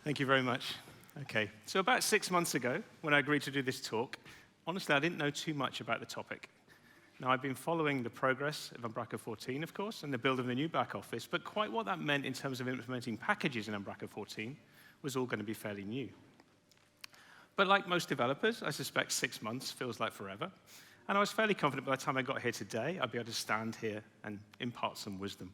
Thank you very much. Okay, so about 6 months ago, when I agreed to do this talk, honestly, I didn't know too much about the topic. Now, I've been following the progress of Umbraco 14, of course, and the build of the new back office, but quite what that meant in terms of implementing packages in Umbraco 14 was all going to be fairly new. But like most developers, I suspect 6 months feels like forever, and I was fairly confident by the time I got here today, I'd be able to stand here and impart some wisdom.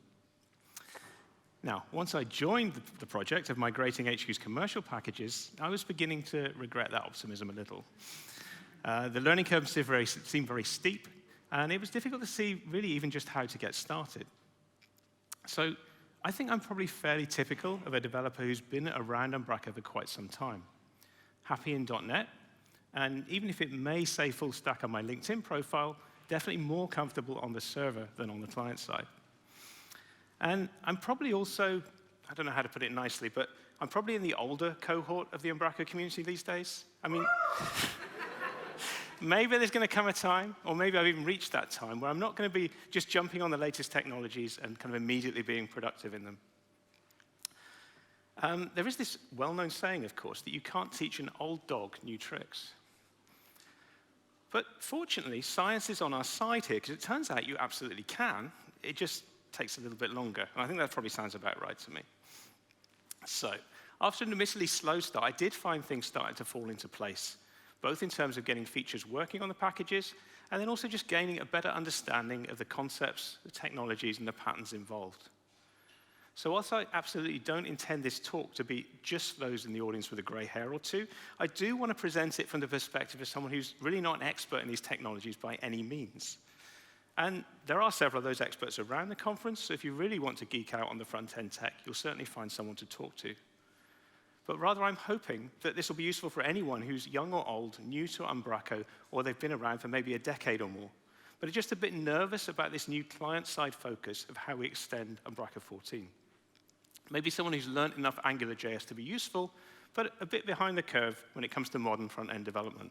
Now, once I joined the project of migrating HQ's commercial packages, I was beginning to regret that optimism a little. The learning curve seemed very steep, and it was difficult to see really even just how to get started. So I think I'm probably fairly typical of a developer who's been around Umbraco for quite some time. Happy in .NET, and even if it may say full stack on my LinkedIn profile, definitely more comfortable on the server than on the client side. And I'm probably also, I don't know how to put it nicely, but I'm probably in the older cohort of the Umbraco community these days. I mean, maybe there's going to come a time, or maybe I've even reached that time, where I'm not going to be just jumping on the latest technologies and kind of immediately being productive in them. There is this well-known saying, of course, that you can't teach an old dog new tricks. But fortunately, science is on our side here, because it turns out you absolutely can. It just takes a little bit longer. And I think that probably sounds about right to me. So after an admittedly slow start, I did find things starting to fall into place, both in terms of getting features working on the packages, and then also just gaining a better understanding of the concepts, the technologies, and the patterns involved. So whilst I absolutely don't intend this talk to be just those in the audience with a gray hair or two, I do want to present it from the perspective of someone who's really not an expert in these technologies by any means. And there are several of those experts around the conference, so if you really want to geek out on the front-end tech, you'll certainly find someone to talk to. But rather, I'm hoping that this will be useful for anyone who's young or old, new to Umbraco, or they've been around for maybe a decade or more, but are just a bit nervous about this new client-side focus of how we extend Umbraco 14. Maybe someone who's learned enough AngularJS to be useful, but a bit behind the curve when it comes to modern front-end development.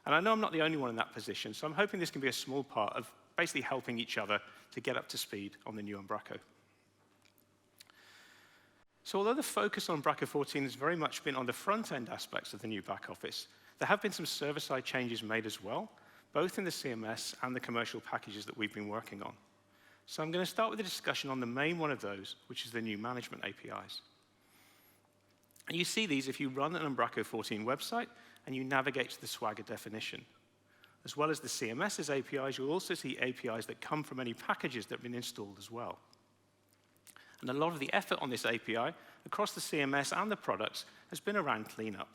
And I know I'm not the only one in that position, so I'm hoping this can be a small part of basically helping each other to get up to speed on the new Umbraco. So although the focus on Umbraco 14 has very much been on the front-end aspects of the new back office, there have been some server-side changes made as well, both in the CMS and the commercial packages that we've been working on. So I'm going to start with a discussion on the main one of those, which is the new management APIs. And you see these if you run an Umbraco 14 website and you navigate to the Swagger definition. As well as the CMS's APIs, you'll also see APIs that come from any packages that have been installed as well. And a lot of the effort on this API across the CMS and the products has been around cleanup.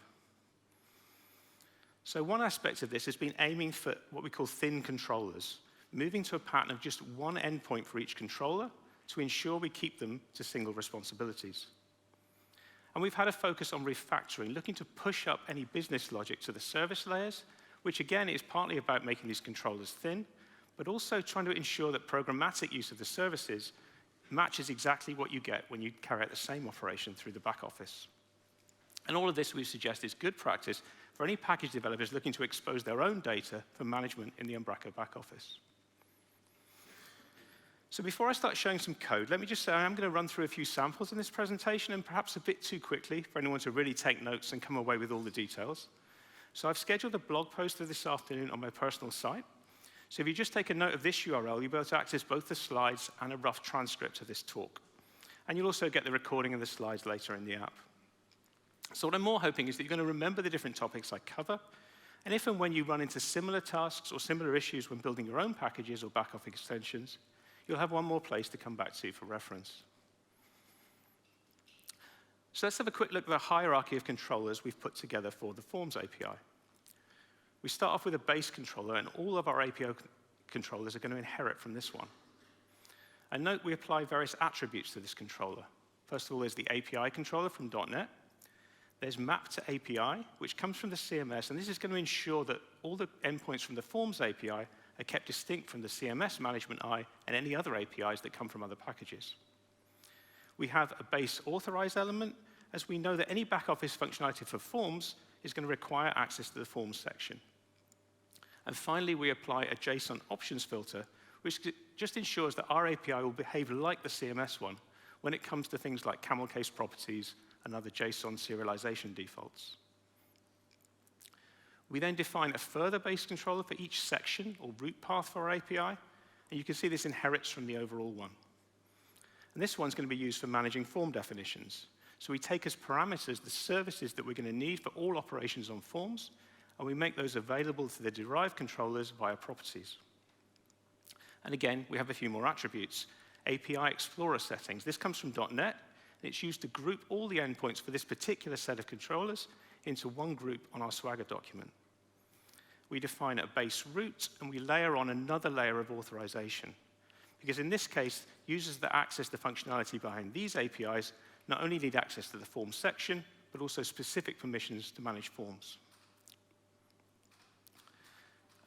So one aspect of this has been aiming for what we call thin controllers, moving to a pattern of just one endpoint for each controller to ensure we keep them to single responsibilities. And we've had a focus on refactoring, looking to push up any business logic to the service layers, which again is partly about making these controllers thin, but also trying to ensure that programmatic use of the services matches exactly what you get when you carry out the same operation through the back office. And all of this we suggest is good practice for any package developers looking to expose their own data for management in the Umbraco back office. So before I start showing some code, let me just say I am going to run through a few samples in this presentation, and perhaps a bit too quickly for anyone to really take notes and come away with all the details. So I've scheduled a blog post for this afternoon on my personal site. So if you just take a note of this URL, you'll be able to access both the slides and a rough transcript of this talk. And you'll also get the recording of the slides later in the app. So what I'm more hoping is that you're going to remember the different topics I cover, and if and when you run into similar tasks or similar issues when building your own packages or back-office extensions, you'll have one more place to come back to for reference. So let's have a quick look at the hierarchy of controllers we've put together for the Forms API. We start off with a base controller, and all of our API controllers are going to inherit from this one. And note we apply various attributes to this controller. First of all, there's the API controller from .NET. There's map to API, which comes from the CMS, and this is going to ensure that all the endpoints from the Forms API are kept distinct from the CMS management eye and any other APIs that come from other packages. We have a base authorize element, as we know that any back-office functionality for Forms is going to require access to the Forms section. And finally, we apply a JSON options filter, which just ensures that our API will behave like the CMS one when it comes to things like camel case properties and other JSON serialization defaults. We then define a further base controller for each section or route path for our API, and you can see this inherits from the overall one. And this one's going to be used for managing form definitions. So we take as parameters the services that we're going to need for all operations on forms, and we make those available to the derived controllers via properties. And again, we have a few more attributes. API Explorer settings. This comes from .NET, and it's used to group all the endpoints for this particular set of controllers into one group on our Swagger document. We define a base route, and we layer on another layer of authorization. Because in this case, users that access the functionality behind these APIs not only need access to the form section, but also specific permissions to manage forms.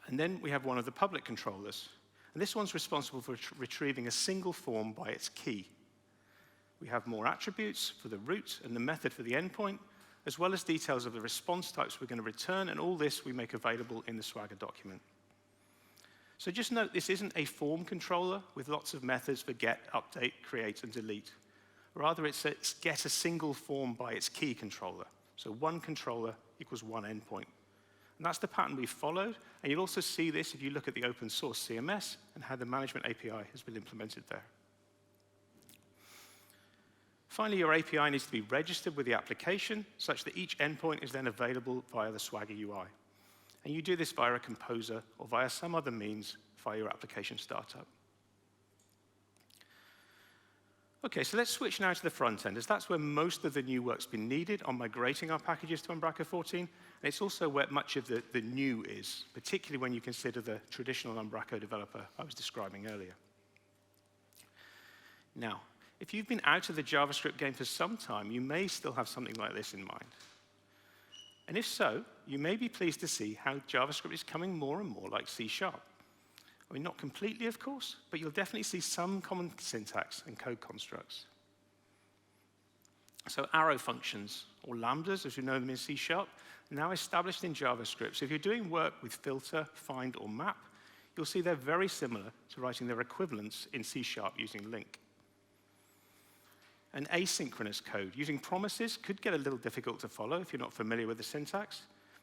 And then we have one of the public controllers. And this one's responsible for retrieving a single form by its key. We have more attributes for the route and the method for the endpoint, as well as details of the response types we're going to return, and all this we make available in the Swagger document. So just note, this isn't a form controller with lots of methods for get, update, create, and delete. Rather, it's get a single form by its key controller. So one controller equals one endpoint. And that's the pattern we've followed, and you'll also see this if you look at the open source CMS and how the management API has been implemented there. Finally, your API needs to be registered with the application such that each endpoint is then available via the Swagger UI. And you do this via a composer or via some other means via your application startup. OK, so let's switch now to the front end, as that's where most of the new work's been needed on migrating our packages to Umbraco 14. And it's also where much of the new is, particularly when you consider the traditional Umbraco developer I was describing earlier. Now, if you've been out of the JavaScript game for some time, you may still have something like this in mind. And if so, you may be pleased to see how JavaScript is coming more and more like C#. I mean, not completely, of course, but you'll definitely see some common syntax and code constructs. So arrow functions, or lambdas, as you know them in C#, now established in JavaScript. So if you're doing work with filter, find, or map, you'll see they're very similar to writing their equivalents in C# using LINQ. And asynchronous code using promises could get a little difficult to follow if you're not familiar with the syntax,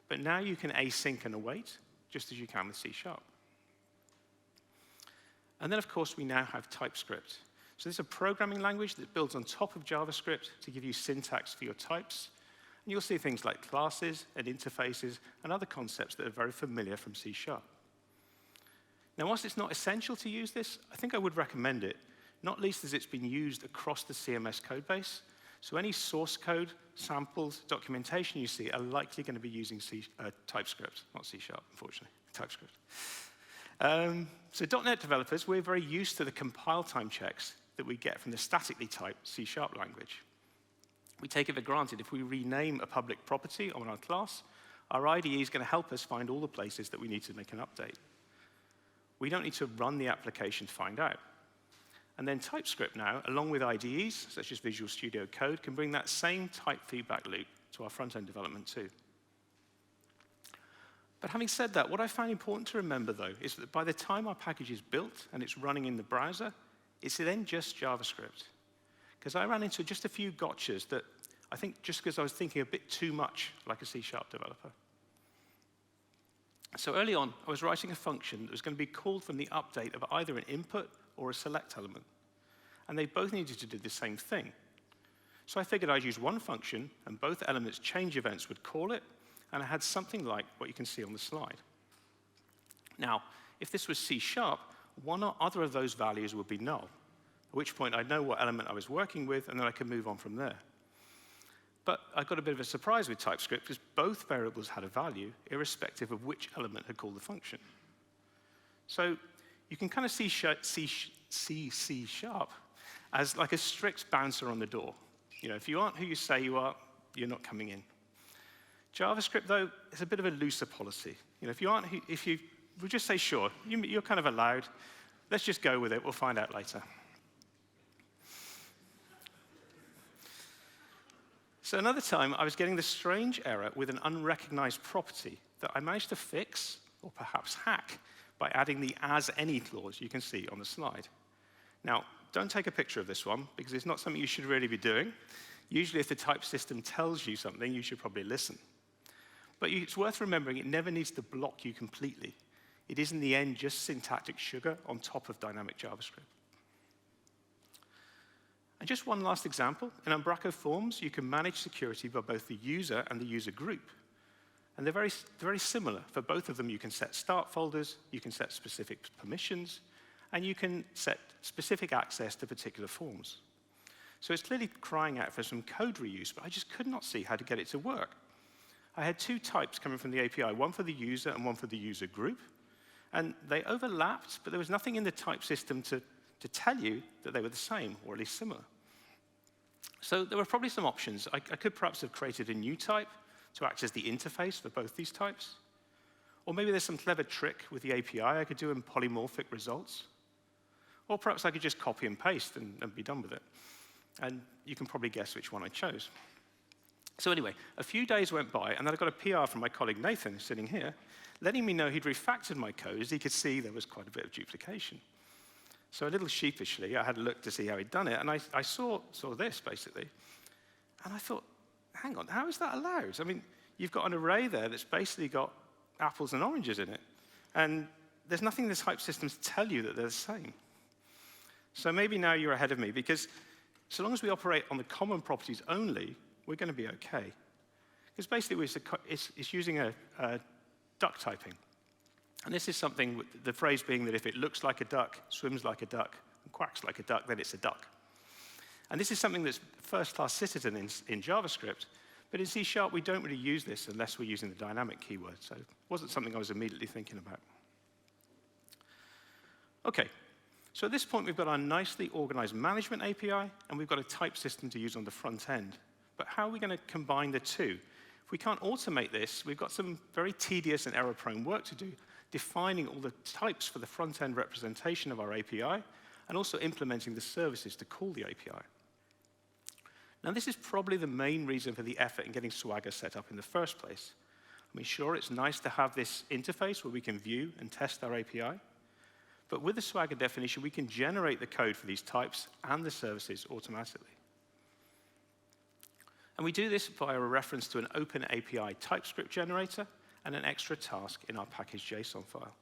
but now you can async and await, just as you can with C#. And then, of course, we now have TypeScript. So this is a programming language that builds on top of JavaScript to give you syntax for your types. And you'll see things like classes and interfaces and other concepts that are very familiar from C#. Now, whilst it's not essential to use this, I think I would recommend it, not least as it's been used across the CMS codebase. So any source code, samples, documentation you see are likely going to be using TypeScript, not C#, unfortunately, TypeScript. So .NET developers, we're very used to the compile time checks that we get from the statically typed C# language. We take it for granted if we rename a public property on our class, our IDE is going to help us find all the places that we need to make an update. We don't need to run the application to find out. And then TypeScript now, along with IDEs, such as Visual Studio Code, can bring that same type feedback loop to our front-end development too. But having said that, what I find important to remember, though, is that by the time our package is built and it's running in the browser, it's then just JavaScript. Because I ran into just a few gotchas that I think just because I was thinking a bit too much like a C# developer. So early on, I was writing a function that was going to be called from the update of either an input or a select element. And they both needed to do the same thing. So I figured I'd use one function, and both elements' change events would call it, and I had something like what you can see on the slide. Now, if this was C#, one or other of those values would be null, at which point I'd know what element I was working with, and then I could move on from there. But I got a bit of a surprise with TypeScript, because both variables had a value, irrespective of which element had called the function. So you can kind of see C# as like a strict bouncer on the door. You know, if you aren't who you say you are, you're not coming in. JavaScript, though, is a bit of a looser policy. You know, we'll just say, sure, you're kind of allowed. Let's just go with it. We'll find out later. So another time, I was getting this strange error with an unrecognized property that I managed to fix, or perhaps hack, by adding the as-any clause you can see on the slide. Now, don't take a picture of this one, because it's not something you should really be doing. Usually, if the type system tells you something, you should probably listen. But it's worth remembering it never needs to block you completely. It is, in the end, just syntactic sugar on top of dynamic JavaScript. And just one last example. In Umbraco Forms, you can manage security by both the user and the user group. And they're very similar. For both of them, you can set start folders, you can set specific permissions, and you can set specific access to particular forms. So it's clearly crying out for some code reuse, but I just could not see how to get it to work. I had two types coming from the API, one for the user and one for the user group. And they overlapped, but there was nothing in the type system to tell you that they were the same, or at least similar. So there were probably some options. I could perhaps have created a new type to act as the interface for both these types. Or maybe there's some clever trick with the API I could do in polymorphic results. Or perhaps I could just copy and paste and be done with it. And you can probably guess which one I chose. So anyway, a few days went by, and then I got a PR from my colleague Nathan, sitting here, letting me know he'd refactored my code, as he could see there was quite a bit of duplication. So a little sheepishly, I had a look to see how he'd done it, and I saw this, basically. And I thought, hang on, how is that allowed? I mean, you've got an array there that's basically got apples and oranges in it. And there's nothing in the type systems to tell you that they're the same. So maybe now you're ahead of me, because so long as we operate on the common properties only, we're going to be OK. Because basically, it's using a duck typing. And this is something, the phrase being that if it looks like a duck, swims like a duck, and quacks like a duck, then it's a duck. And this is something that's first-class citizen in JavaScript, but in C# we don't really use this unless we're using the dynamic keyword. So it wasn't something I was immediately thinking about. OK, so at this point, we've got our nicely organized management API, and we've got a type system to use on the front end. But how are we going to combine the two? If we can't automate this, we've got some very tedious and error-prone work to do, defining all the types for the front-end representation of our API, and also implementing the services to call the API. Now, this is probably the main reason for the effort in getting Swagger set up in the first place. I mean, sure, it's nice to have this interface where we can view and test our API, but with the Swagger definition, we can generate the code for these types and the services automatically. And we do this via a reference to an open API TypeScript generator and an extra task in our package.json file.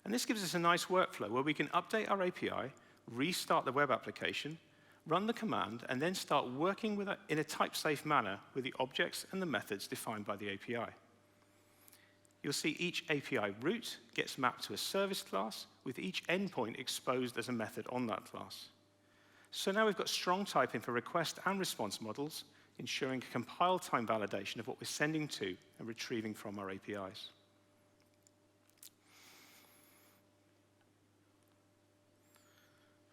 And this gives us a nice workflow where we can update our API, restart the web application, run the command, and then start working with it in a type-safe manner with the objects and the methods defined by the API. You'll see each API route gets mapped to a service class, with each endpoint exposed as a method on that class. So now we've got strong typing for request and response models, ensuring compile time validation of what we're sending to and retrieving from our APIs.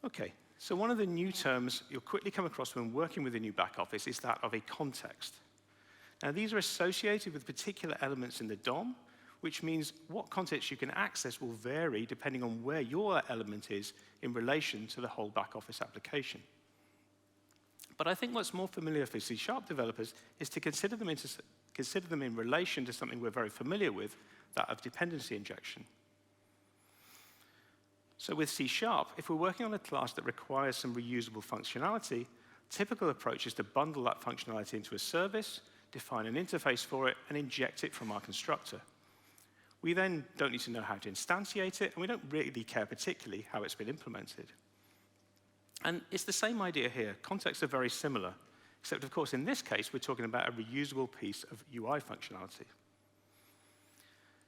OK, so one of the new terms you'll quickly come across when working with a new back office is that of a context. Now, these are associated with particular elements in the DOM, which means what context you can access will vary depending on where your element is in relation to the whole back office application. But I think what's more familiar for C# developers is to consider them in relation to something we're very familiar with, that of dependency injection. So with C#, if we're working on a class that requires some reusable functionality, typical approach is to bundle that functionality into a service, define an interface for it, and inject it from our constructor. We then don't need to know how to instantiate it, and we don't really care particularly how it's been implemented. And it's the same idea here. Contexts are very similar, except, of course, in this case, we're talking about a reusable piece of UI functionality.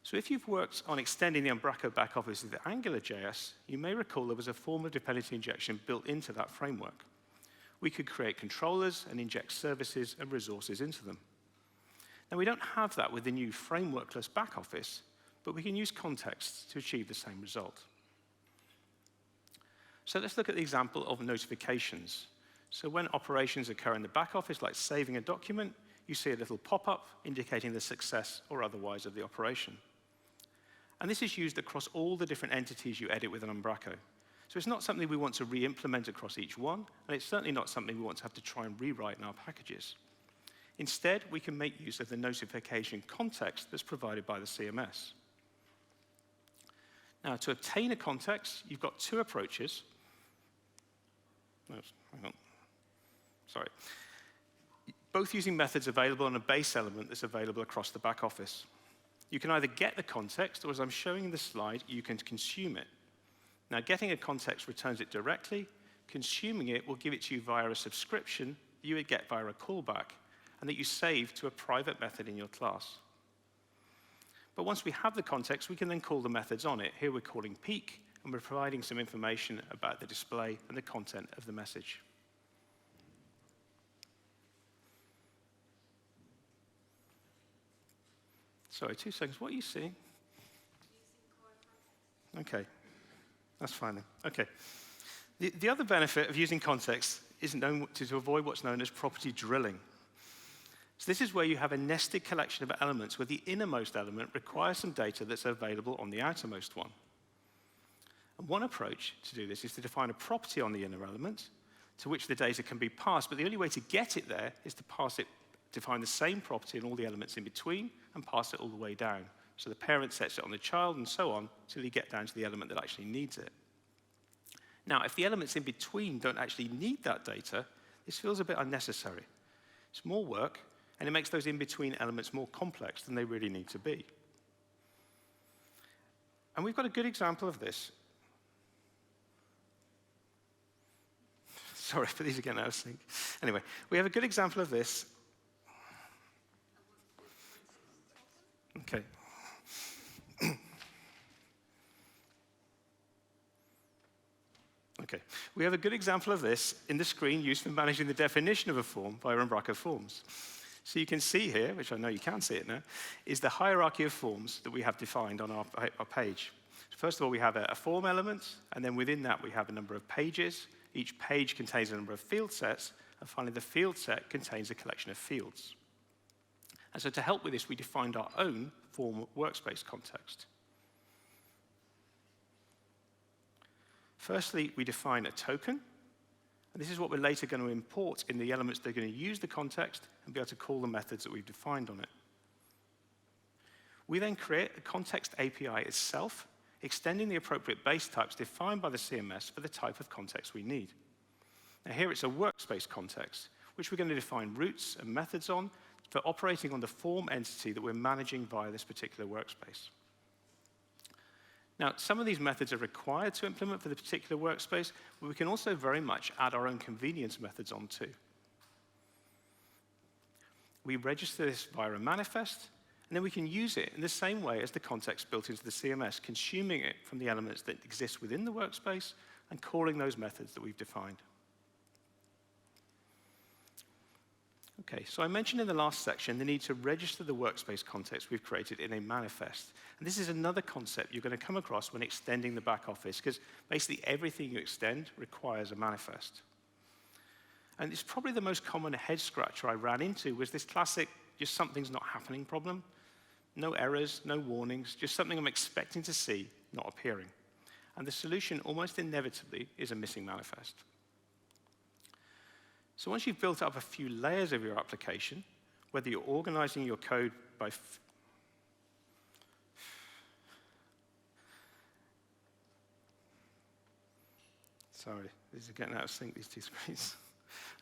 So if you've worked on extending the Umbraco backoffice with AngularJS, you may recall there was a form of dependency injection built into that framework. We could create controllers and inject services and resources into them. Now, we don't have that with the new frameworkless backoffice, but we can use contexts to achieve the same result. So let's look at the example of notifications. So when operations occur in the back office, like saving a document, you see a little pop-up indicating the success or otherwise of the operation. And this is used across all the different entities you edit with an Umbraco. So it's not something we want to re-implement across each one, and it's certainly not something we want to have to try and rewrite in our packages. Instead, we can make use of the notification context that's provided by the CMS. Now, to obtain a context, you've got two approaches. No, hang on. sorry, both using methods available on a base element that's available across the back office. You can either get the context, or as I'm showing in the slide, you can consume it. Now, getting a context returns it directly. Consuming it will give it to you via a subscription that you would get via a callback, and that you save to a private method in your class. But once we have the context, we can then call the methods on it. Here we're calling peek, and we're providing some information about the display and the content of the message. Sorry, 2 seconds. What are you seeing? Okay, that's fine then. Okay. The other benefit of using context is to avoid what's known as property drilling. So this is where you have a nested collection of elements where the innermost element requires some data that's available on the outermost one. And one approach to do this is to define a property on the inner element to which the data can be passed, but the only way to get it there is to define the same property in all the elements in between and pass it all the way down. So the parent sets it on the child and so on until you get down to the element that actually needs it. Now, if the elements in between don't actually need that data, this feels a bit unnecessary. It's more work, and it makes those in-between elements more complex than they really need to be. And we've got a good example of this. Sorry for these again, I was thinking. Anyway, we have a good example of this. Okay. Okay, we have a good example of this in the screen used for managing the definition of a form via Umbraco forms. So you can see here, which I know you can see it now, is the hierarchy of forms that we have defined on our page. First of all, we have a form element, and then within that we have a number of pages. Each page contains a number of field sets, and finally the field set contains a collection of fields. And so to help with this, we defined our own form workspace context. Firstly, we define a token, and this is what we're later going to import in the elements that are going to use the context and be able to call the methods that we've defined on it. We then create a context API itself, extending the appropriate base types defined by the CMS for the type of context we need. Now here it's a workspace context, which we're going to define routes and methods on for operating on the form entity that we're managing via this particular workspace. Now, some of these methods are required to implement for the particular workspace, but we can also very much add our own convenience methods on too. We register this via a manifest, and then we can use it in the same way as the context built into the CMS, consuming it from the elements that exist within the workspace and calling those methods that we've defined. Okay, so I mentioned in the last section the need to register the workspace context we've created in a manifest. And this is another concept you're going to come across when extending the back office, because basically everything you extend requires a manifest. And it's probably the most common head scratcher I ran into was this classic, just something's not happening problem. No errors, no warnings, just something I'm expecting to see not appearing. And the solution almost inevitably is a missing manifest. So once you've built up a few layers of your application, whether you're organizing your code by sorry, these are getting out of sync, these two screens.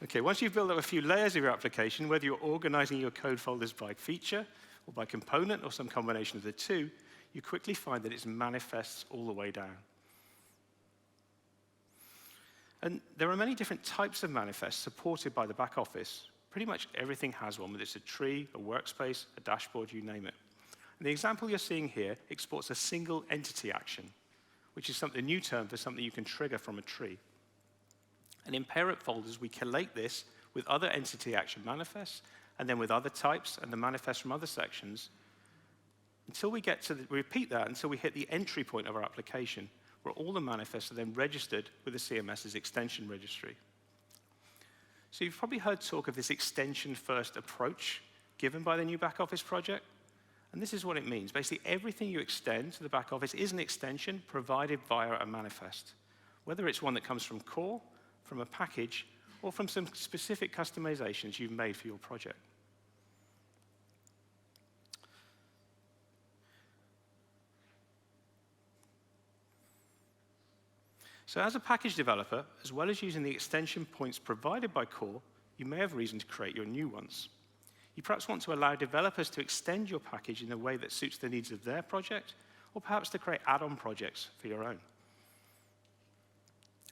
Okay, once you've built up a few layers of your application, whether you're organizing your code folders by feature or by component or some combination of the two, you quickly find that it's manifests all the way down. And there are many different types of manifests supported by the back office. Pretty much everything has one, whether it's a tree, a workspace, a dashboard, you name it. And the example you're seeing here exports a single entity action, which is a new term for something you can trigger from a tree. And in parent folders, we collate this with other entity action manifests, and then with other types and the manifests from other sections, until we repeat that until we hit the entry point of our application, where all the manifests are then registered with the CMS's extension registry. So you've probably heard talk of this extension-first approach given by the new back office project. And this is what it means. Basically, everything you extend to the back office is an extension provided via a manifest, whether it's one that comes from core, from a package, or from some specific customizations you've made for your project. So as a package developer, as well as using the extension points provided by core, you may have reason to create your new ones. You perhaps want to allow developers to extend your package in a way that suits the needs of their project, or perhaps to create add-on projects for your own.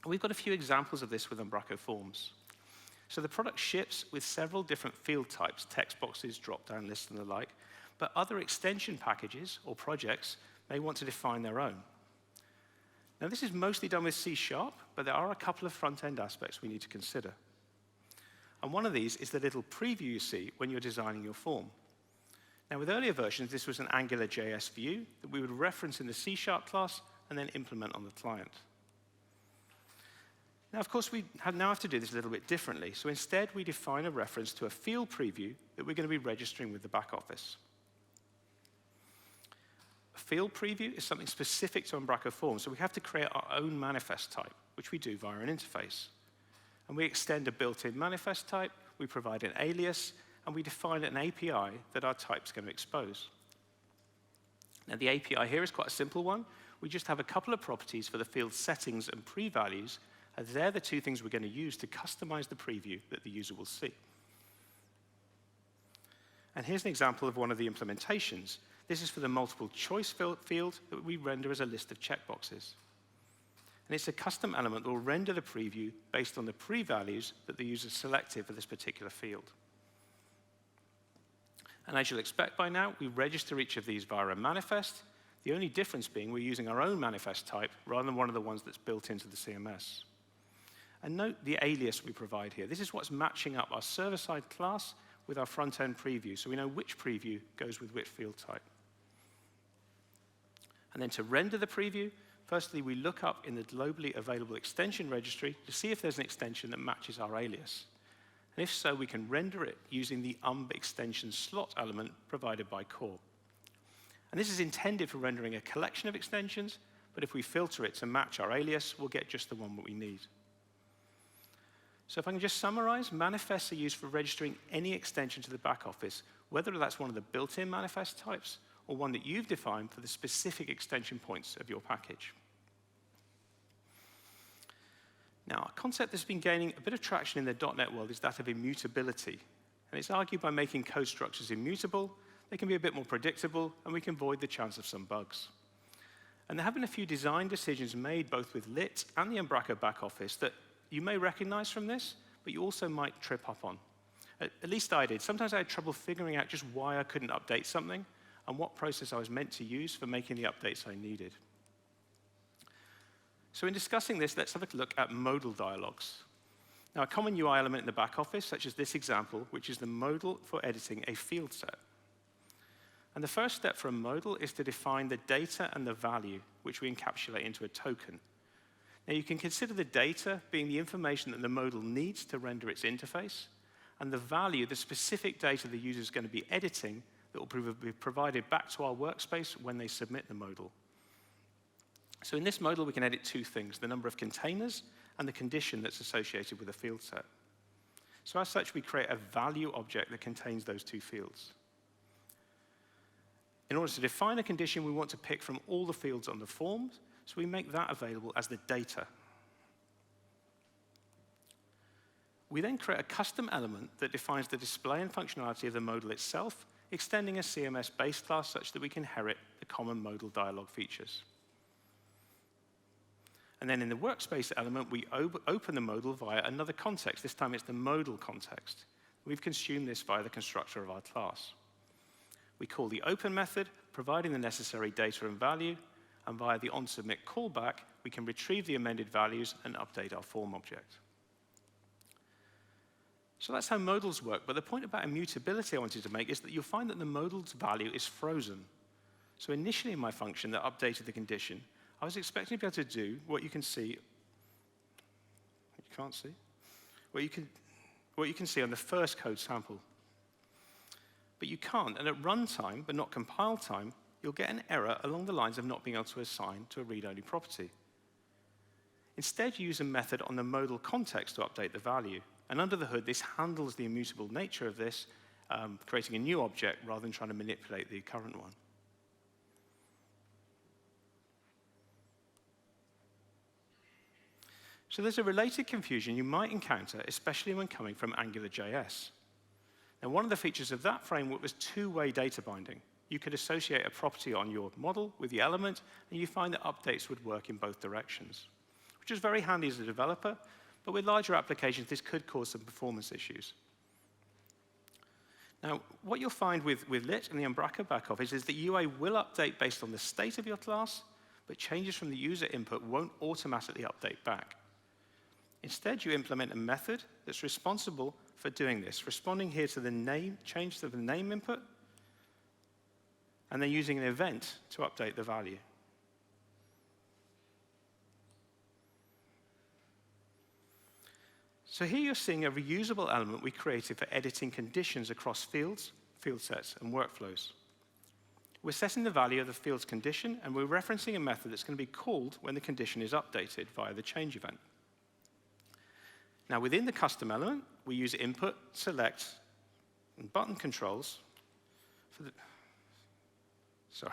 We've got a few examples of this with Umbraco Forms. So the product ships with several different field types, text boxes, drop-down lists, and the like, but other extension packages or projects may want to define their own. Now, this is mostly done with C#, but there are a couple of front-end aspects we need to consider. And one of these is the little preview you see when you're designing your form. Now, with earlier versions, this was an AngularJS view that we would reference in the C# class and then implement on the client. Now, of course, we now have to do this a little bit differently. So instead, we define a reference to a field preview that we're going to be registering with the back office. A field preview is something specific to Umbraco Forms, so we have to create our own manifest type, which we do via an interface. And we extend a built-in manifest type, we provide an alias, and we define an API that our type's going to expose. Now, the API here is quite a simple one. We just have a couple of properties for the field settings and pre-values, and they're the two things we're going to use to customize the preview that the user will see. And here's an example of one of the implementations. This is for the multiple choice field that we render as a list of checkboxes. And it's a custom element that will render the preview based on the pre-values that the user selected for this particular field. And as you'll expect by now, we register each of these via a manifest, the only difference being we're using our own manifest type rather than one of the ones that's built into the CMS. And note the alias we provide here. This is what's matching up our server-side class with our front-end preview, so we know which preview goes with which field type. And then to render the preview, firstly, we look up in the globally available extension registry to see if there's an extension that matches our alias. And if so, we can render it using the extension slot element provided by core. And this is intended for rendering a collection of extensions, but if we filter it to match our alias, we'll get just the one that we need. So if I can just summarize, manifests are used for registering any extension to the back office, whether that's one of the built-in manifest types or one that you've defined for the specific extension points of your package. Now, a concept that's been gaining a bit of traction in the .NET world is that of immutability. And it's argued by making code structures immutable, they can be a bit more predictable, and we can avoid the chance of some bugs. And there have been a few design decisions made both with Lit and the Umbraco back office that you may recognize from this, but you also might trip up on. At least I did. Sometimes I had trouble figuring out just why I couldn't update something and what process I was meant to use for making the updates I needed. So in discussing this, let's have a look at modal dialogues. Now, a common UI element in the back office, such as this example, which is the modal for editing a field set. And the first step for a modal is to define the data and the value, which we encapsulate into a token. Now, you can consider the data being the information that the modal needs to render its interface, and the value, the specific data the user is going to be editing that will be provided back to our workspace when they submit the modal. So in this modal, we can edit two things, the number of containers and the condition that's associated with a field set. So as such, we create a value object that contains those two fields. In order to define a condition, we want to pick from all the fields on the form, so we make that available as the data. We then create a custom element that defines the display and functionality of the modal itself, extending a CMS base class such that we can inherit the common modal dialog features. And then in the workspace element, we open the modal via another context. This time it's the modal context. We've consumed this via the constructor of our class. We call the open method, providing the necessary data and value, and via the onSubmit callback, we can retrieve the amended values and update our form object. So that's how modals work, but the point about immutability I wanted to make is that you'll find that the modal's value is frozen. So initially in my function that updated the condition, I was expecting to be able to do what you can see, you can't see, what you can see on the first code sample. But you can't, and at runtime, but not compile time, you'll get an error along the lines of not being able to assign to a read-only property. Instead, you use a method on the modal context to update the value. And under the hood, this handles the immutable nature of this, creating a new object rather than trying to manipulate the current one. So there's a related confusion you might encounter, especially when coming from AngularJS. Now, one of the features of that framework was two-way data binding. You could associate a property on your model with the element, and you find that updates would work in both directions, which is very handy as a developer, but with larger applications, this could cause some performance issues. Now, what you'll find with Lit and the Umbraco backoffice is that UI will update based on the state of your class, but changes from the user input won't automatically update back. Instead, you implement a method that's responsible for doing this, responding here to the name, change to the name input, and then using an event to update the value. So here you're seeing a reusable element we created for editing conditions across fields, field sets, and workflows. We're setting the value of the field's condition, and we're referencing a method that's going to be called when the condition is updated via the change event. Now, within the custom element, we use input, select, and button controls for the... Sorry.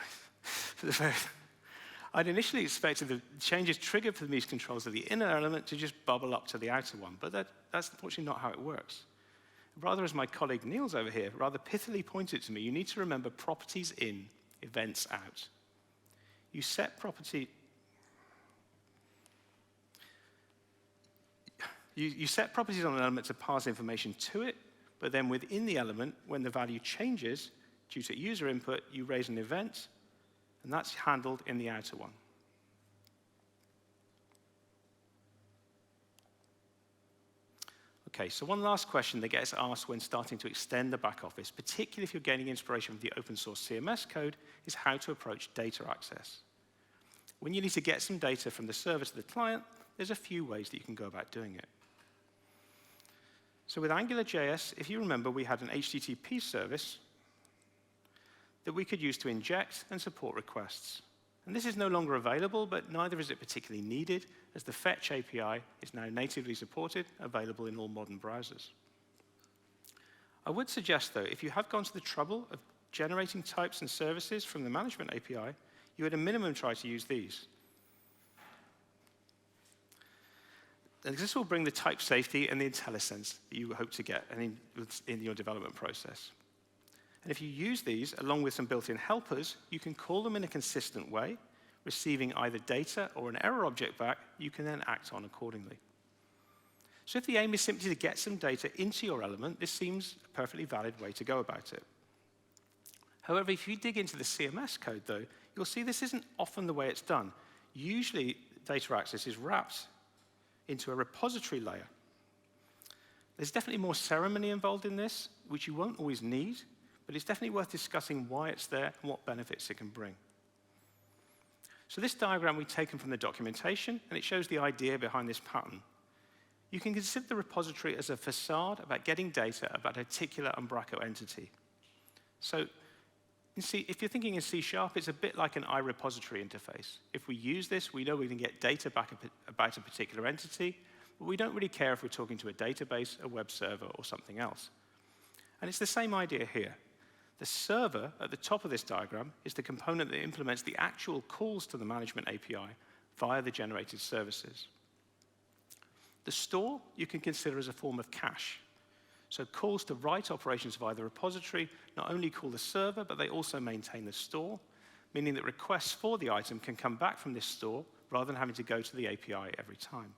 I'd initially expected the changes triggered from these controls of the inner element to just bubble up to the outer one, but that's unfortunately not how it works. Rather, as my colleague Niels over here rather pithily pointed to me, you need to remember properties in, events out. You set property... You set properties on an element to pass information to it, but then within the element, when the value changes due to user input, you raise an event, and that's handled in the outer one. Okay, so one last question that gets asked when starting to extend the back office, particularly if you're gaining inspiration from the open source CMS code, is how to approach data access. When you need to get some data from the server to the client, there's a few ways that you can go about doing it. So with AngularJS, if you remember, we had an HTTP service that we could use to inject and support requests. And this is no longer available, but neither is it particularly needed, as the Fetch API is now natively supported, available in all modern browsers. I would suggest, though, if you have gone to the trouble of generating types and services from the management API, you at a minimum try to use these. And this will bring the type safety and the IntelliSense that you hope to get in your development process. And if you use these, along with some built-in helpers, you can call them in a consistent way, receiving either data or an error object back you can then act on accordingly. So if the aim is simply to get some data into your element, this seems a perfectly valid way to go about it. However, if you dig into the CMS code, though, you'll see this isn't often the way it's done. Usually, data access is wrapped into a repository layer. There's definitely more ceremony involved in this, which you won't always need, but it's definitely worth discussing why it's there and what benefits it can bring. So this diagram we've taken from the documentation, and it shows the idea behind this pattern. You can consider the repository as a facade about getting data about a particular Umbraco entity. So if you're thinking in C#, it's a bit like an iRepository interface. If we use this, we know we can get data back about a particular entity, but we don't really care if we're talking to a database, a web server, or something else. And it's the same idea here. The server at the top of this diagram is the component that implements the actual calls to the management API via the generated services. The store you can consider as a form of cache. So calls to write operations via the repository not only call the server, but they also maintain the store, meaning that requests for the item can come back from this store rather than having to go to the API every time.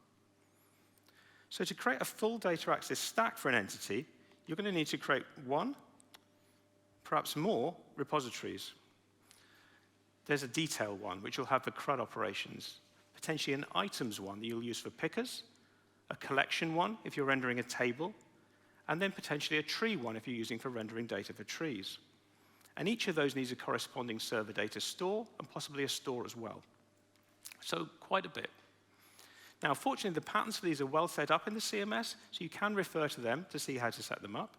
So to create a full data access stack for an entity, you're going to need to create one, perhaps more, repositories. There's a detail one, which will have the CRUD operations, potentially an items one that you'll use for pickers, a collection one if you're rendering a table, and then potentially a tree one if you're using for rendering data for trees. And each of those needs a corresponding server data store and possibly a store as well. So quite a bit. Now, fortunately, the patterns for these are well set up in the CMS, so you can refer to them to see how to set them up.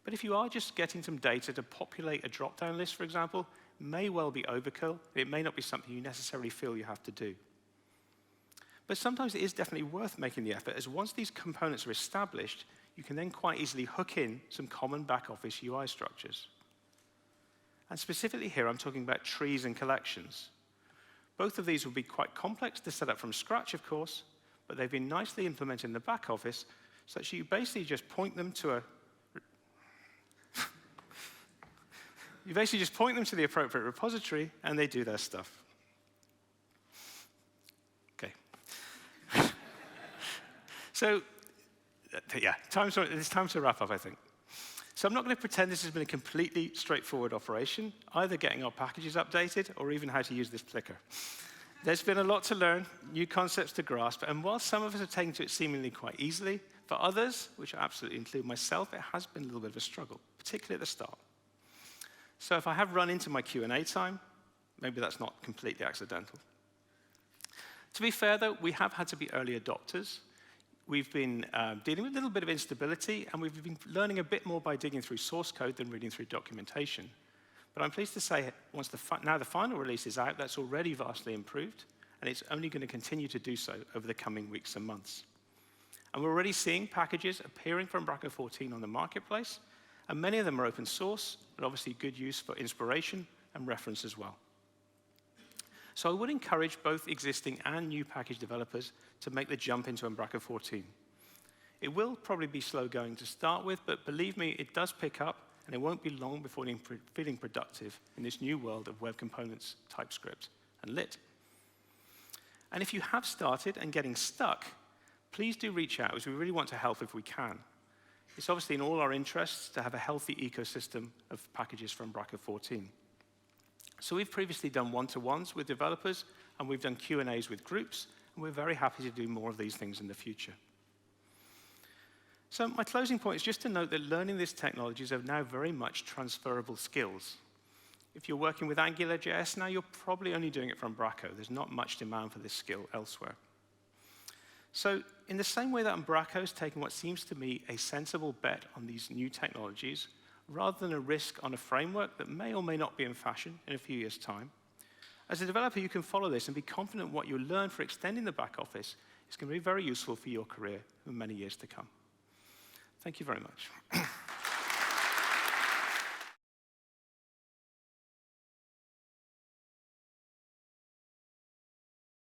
But if you are just getting some data to populate a drop-down list, for example, it may well be overkill. It may not be something you necessarily feel you have to do. But sometimes it is definitely worth making the effort, as once these components are established, you can then quite easily hook in some common back-office UI structures. And specifically here, I'm talking about trees and collections. Both of these will be quite complex to set up from scratch, of course, but they've been nicely implemented in the back office such that you basically just point them to the appropriate repository, and they do their stuff. Okay. So, yeah, it's time to wrap up, I think. So I'm not going to pretend this has been a completely straightforward operation, either getting our packages updated or even how to use this clicker. There's been a lot to learn, new concepts to grasp, and while some of us have taken to it seemingly quite easily, for others, which I absolutely include myself, it has been a little bit of a struggle, particularly at the start. So if I have run into my Q&A time, maybe that's not completely accidental. To be fair, though, we have had to be early adopters. We've been dealing with a little bit of instability, and we've been learning a bit more by digging through source code than reading through documentation. But I'm pleased to say, now the final release is out, that's already vastly improved, and it's only going to continue to do so over the coming weeks and months. And we're already seeing packages appearing from Umbraco 14 on the marketplace, and many of them are open source, but obviously good use for inspiration and reference as well. So I would encourage both existing and new package developers to make the jump into Umbraco 14. It will probably be slow going to start with, but believe me, it does pick up, and it won't be long before feeling productive in this new world of web components, TypeScript, and Lit. And if you have started and getting stuck, please do reach out, as we really want to help if we can. It's obviously in all our interests to have a healthy ecosystem of packages from Umbraco 14. So we've previously done one-to-ones with developers, and we've done Q&As with groups, and we're very happy to do more of these things in the future. So my closing point is just to note that learning these technologies are now very much transferable skills. If you're working with AngularJS now, you're probably only doing it from Umbraco. There's not much demand for this skill elsewhere. So in the same way that Umbraco is taking what seems to me a sensible bet on these new technologies, rather than a risk on a framework that may or may not be in fashion in a few years' time, as a developer, you can follow this and be confident what you learn for extending the back office is going to be very useful for your career for many years to come. Thank you very much.